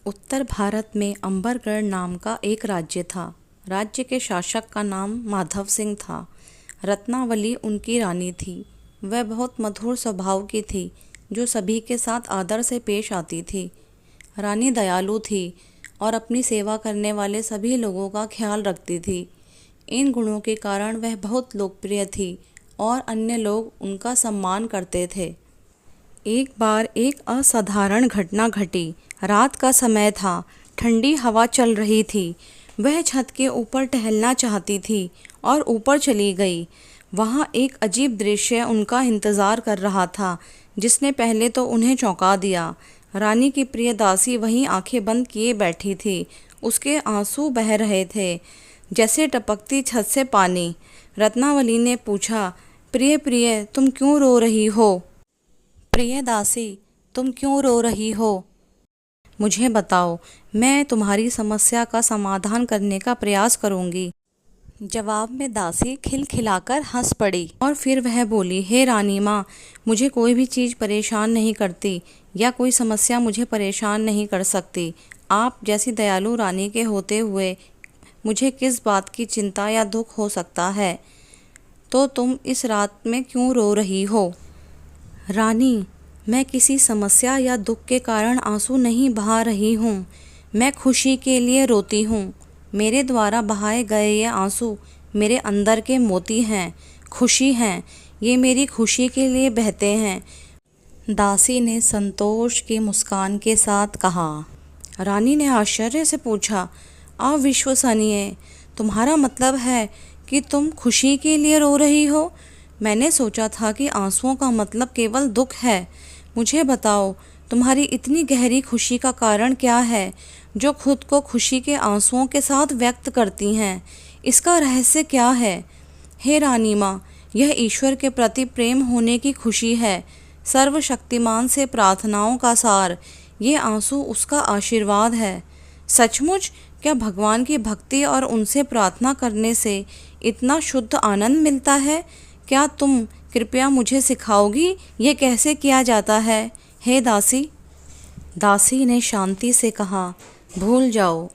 उत्तर भारत में अंबरगढ़ नाम का एक राज्य था। राज्य के शासक का नाम माधव सिंह था। रत्नावली उनकी रानी थी। वह बहुत मधुर स्वभाव की थी, जो सभी के साथ आदर से पेश आती थी। रानी दयालु थी और अपनी सेवा करने वाले सभी लोगों का ख्याल रखती थी। इन गुणों के कारण वह बहुत लोकप्रिय थी और अन्य लोग उनका सम्मान करते थे। एक बार एक असाधारण घटना घटी। रात का समय था, ठंडी हवा चल रही थी। वह छत के ऊपर टहलना चाहती थी और ऊपर चली गई। वहाँ एक अजीब दृश्य उनका इंतज़ार कर रहा था, जिसने पहले तो उन्हें चौंका दिया। रानी की प्रिय दासी वहीं आंखें बंद किए बैठी थी। उसके आंसू बह रहे थे, जैसे टपकती छत से पानी। रत्नावली ने पूछा, प्रिय प्रिय, तुम क्यों रो रही हो? प्रिय दासी, तुम क्यों रो रही हो? मुझे बताओ, मैं तुम्हारी समस्या का समाधान करने का प्रयास करूंगी। जवाब में दासी खिलखिलाकर हंस पड़ी और फिर वह बोली, हे रानी माँ, मुझे कोई भी चीज़ परेशान नहीं करती या कोई समस्या मुझे परेशान नहीं कर सकती। आप जैसी दयालु रानी के होते हुए मुझे किस बात की चिंता या दुख हो सकता है? तो तुम इस रात में क्यों रो रही हो? रानी, मैं किसी समस्या या दुख के कारण आंसू नहीं बहा रही हूँ। मैं खुशी के लिए रोती हूँ। मेरे द्वारा बहाए गए ये आंसू मेरे अंदर के मोती हैं, खुशी हैं। ये मेरी खुशी के लिए बहते हैं। दासी ने संतोष की मुस्कान के साथ कहा। रानी ने आश्चर्य से पूछा, अविश्वसनीय, तुम्हारा मतलब है कि तुम खुशी के लिए रो रही हो? मैंने सोचा था कि आंसुओं का मतलब केवल दुख है। मुझे बताओ, तुम्हारी इतनी गहरी खुशी का कारण क्या है, जो खुद को खुशी के आंसुओं के साथ व्यक्त करती हैं? इसका रहस्य क्या है? हे रानी माँ, यह ईश्वर के प्रति प्रेम होने की खुशी है, सर्वशक्तिमान से प्रार्थनाओं का सार। ये आंसू उसका आशीर्वाद है। सचमुच, क्या भगवान की भक्ति और उनसे प्रार्थना करने से इतना शुद्ध आनंद मिलता है? क्या तुम कृपया मुझे सिखाओगी ये कैसे किया जाता है, हे दासी? दासी ने शांति से कहा, भूल जाओ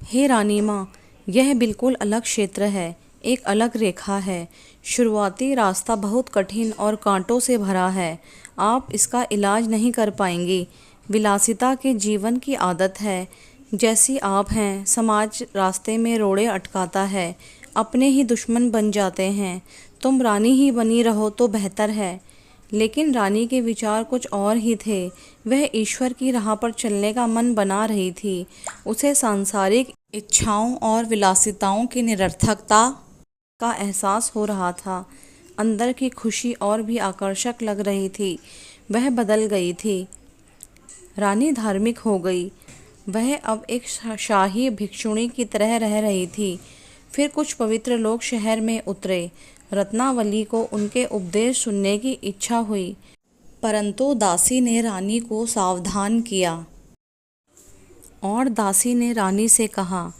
हे रानी माँ, यह बिल्कुल अलग क्षेत्र है, एक अलग रेखा है। शुरुआती रास्ता बहुत कठिन और कांटों से भरा है। आप इसका इलाज नहीं कर पाएंगी। विलासिता के जीवन की आदत है। जैसी आप हैं, समाज रास्ते में रोड़े अटकाता है, अपने ही दुश्मन बन जाते हैं। तुम रानी ही बनी रहो तो बेहतर है। लेकिन रानी के विचार कुछ और ही थे। वह ईश्वर की राह पर चलने का मन बना रही थी। उसे सांसारिक इच्छाओं और विलासिताओं की निरर्थकता का एहसास हो रहा था। अंदर की खुशी और भी आकर्षक लग रही थी। वह बदल गई थी। रानी धार्मिक हो गई। वह अब एक शाही भिक्षुणी की तरह रह रही थी। फिर कुछ पवित्र लोग शहर में उतरे। रत्नावली को उनके उपदेश सुनने की इच्छा हुई, परंतु दासी ने रानी को सावधान किया और दासी ने रानी से कहा,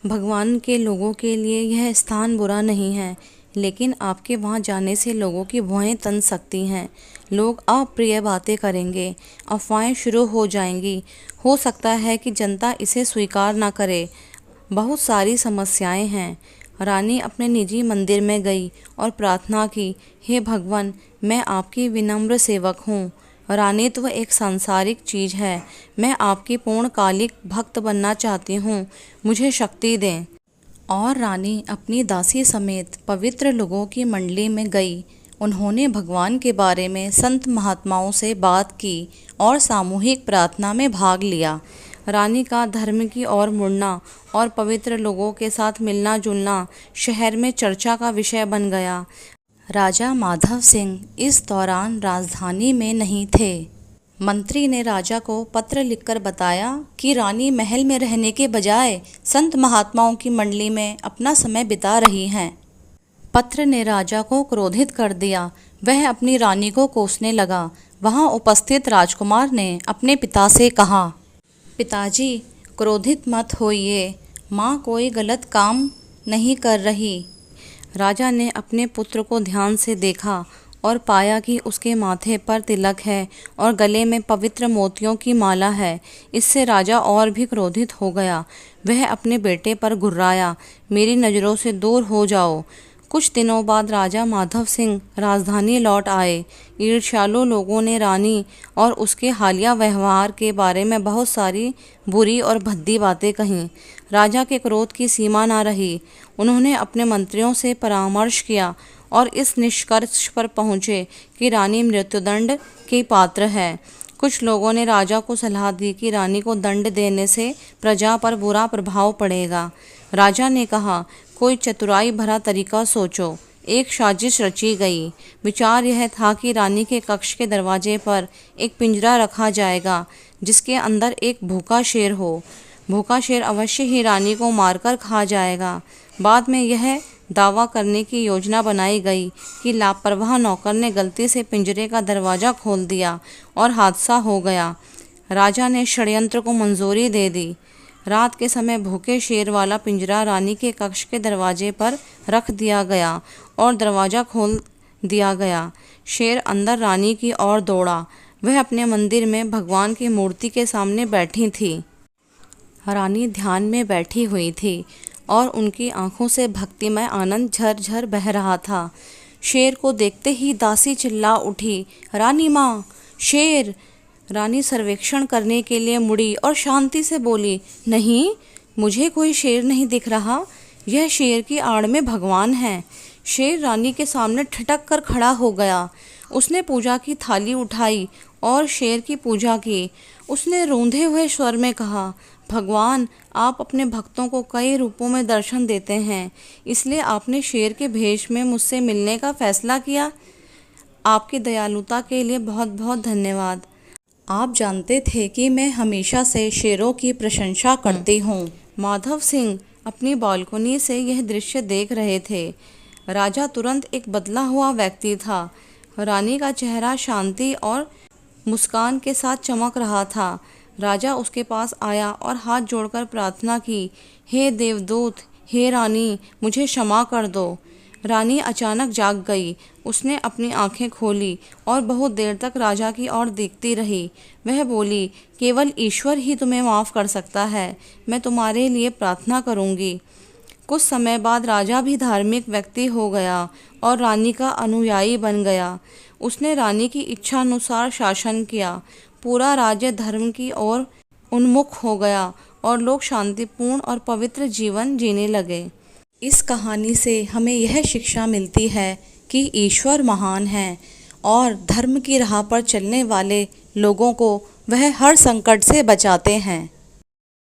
भगवान के लोगों के लिए यह स्थान बुरा नहीं है, लेकिन आपके वहाँ जाने से लोगों की भौहें तन सकती हैं। लोग अप्रिय बातें करेंगे, अफवाहें शुरू हो जाएंगी। हो सकता है कि जनता इसे स्वीकार ना करे। बहुत सारी समस्याएं हैं। रानी अपने निजी मंदिर में गई और प्रार्थना की, हे भगवान, मैं आपकी विनम्र सेवक हूँ। रानीत्व एक सांसारिक चीज़ है। मैं आपकी पूर्णकालिक भक्त बनना चाहती हूँ। मुझे शक्ति दें। और रानी अपनी दासी समेत पवित्र लोगों की मंडली में गई। उन्होंने भगवान के बारे में संत महात्माओं से बात की और सामूहिक प्रार्थना में भाग लिया। रानी का धर्म की ओर मुड़ना और पवित्र लोगों के साथ मिलना जुलना शहर में चर्चा का विषय बन गया। राजा माधव सिंह इस दौरान राजधानी में नहीं थे। मंत्री ने राजा को पत्र लिखकर बताया कि रानी महल में रहने के बजाय संत महात्माओं की मंडली में अपना समय बिता रही हैं। पत्र ने राजा को क्रोधित कर दिया। वह अपनी रानी को कोसने लगा। वहां उपस्थित राजकुमार ने अपने पिता से कहा, पिताजी, क्रोधित मत होइए, माँ कोई गलत काम नहीं कर रही। राजा ने अपने पुत्र को ध्यान से देखा और पाया कि उसके माथे पर तिलक है और गले में पवित्र मोतियों की माला है। इससे राजा और भी क्रोधित हो गया। वह अपने बेटे पर गुर्राया, मेरी नज़रों से दूर हो जाओ। कुछ दिनों बाद राजा माधव सिंह राजधानी लौट आए। ईर्ष्यालु लोगों ने रानी और उसके हालिया व्यवहार के बारे में बहुत सारी बुरी और भद्दी बातें कहीं। राजा के क्रोध की सीमा न रही। उन्होंने अपने मंत्रियों से परामर्श किया और इस निष्कर्ष पर पहुँचे कि रानी मृत्युदंड की पात्र है। कुछ लोगों ने राजा को सलाह दी कि रानी को दंड देने से प्रजा पर बुरा प्रभाव पड़ेगा। राजा ने कहा, कोई चतुराई भरा तरीका सोचो। एक साजिश रची गई। विचार यह था कि रानी के कक्ष के दरवाजे पर एक पिंजरा रखा जाएगा जिसके अंदर एक भूखा शेर हो। भूखा शेर अवश्य ही रानी को मारकर खा जाएगा। बाद में यह दावा करने की योजना बनाई गई कि लापरवाह नौकर ने गलती से पिंजरे का दरवाज़ा खोल दिया और हादसा हो गया। राजा ने षड्यंत्र को मंजूरी दे दी। रात के समय भूखे शेर वाला पिंजरा रानी के कक्ष के दरवाजे पर रख दिया गया और दरवाज़ा खोल दिया गया। शेर अंदर रानी की ओर दौड़ा। वह अपने मंदिर में भगवान की मूर्ति के सामने बैठी थी। रानी ध्यान में बैठी हुई थी और उनकी आंखों से भक्तिमय आनंद झरझर बह रहा था। शेर को देखते ही दासी चिल्ला उठी, रानी माँ, शेर! रानी सर्वेक्षण करने के लिए मुड़ी और शांति से बोली, नहीं, मुझे कोई शेर नहीं दिख रहा। यह शेर की आड़ में भगवान है। शेर रानी के सामने ठिठक कर खड़ा हो गया। उसने पूजा की थाली उठाई और शेर की पूजा की। उसने रूंधे हुए स्वर में कहा, भगवान, आप अपने भक्तों को कई रूपों में दर्शन देते हैं, इसलिए आपने शेर के भेष में मुझसे मिलने का फैसला किया। आपकी दयालुता के लिए बहुत बहुत धन्यवाद। आप जानते थे कि मैं हमेशा से शेरों की प्रशंसा करती हूँ। माधव सिंह अपनी बालकनी से यह दृश्य देख रहे थे। राजा तुरंत एक बदला हुआ व्यक्ति था। रानी का चेहरा शांति और मुस्कान के साथ चमक रहा था। राजा उसके पास आया और हाथ जोड़कर प्रार्थना की, हे देवदूत, हे रानी, मुझे क्षमा कर दो। रानी अचानक जाग गई। उसने अपनी आंखें खोली और बहुत देर तक राजा की ओर देखती रही। वह बोली, केवल ईश्वर ही तुम्हें माफ़ कर सकता है। मैं तुम्हारे लिए प्रार्थना करूंगी। कुछ समय बाद राजा भी धार्मिक व्यक्ति हो गया और रानी का अनुयायी बन गया। उसने रानी की इच्छा अनुसार शासन किया। पूरा राज्य धर्म की ओर उन्मुख हो गया और लोग शांतिपूर्ण और पवित्र जीवन जीने लगे। इस कहानी से हमें यह शिक्षा मिलती है कि ईश्वर महान है और धर्म की राह पर चलने वाले लोगों को वह हर संकट से बचाते हैं।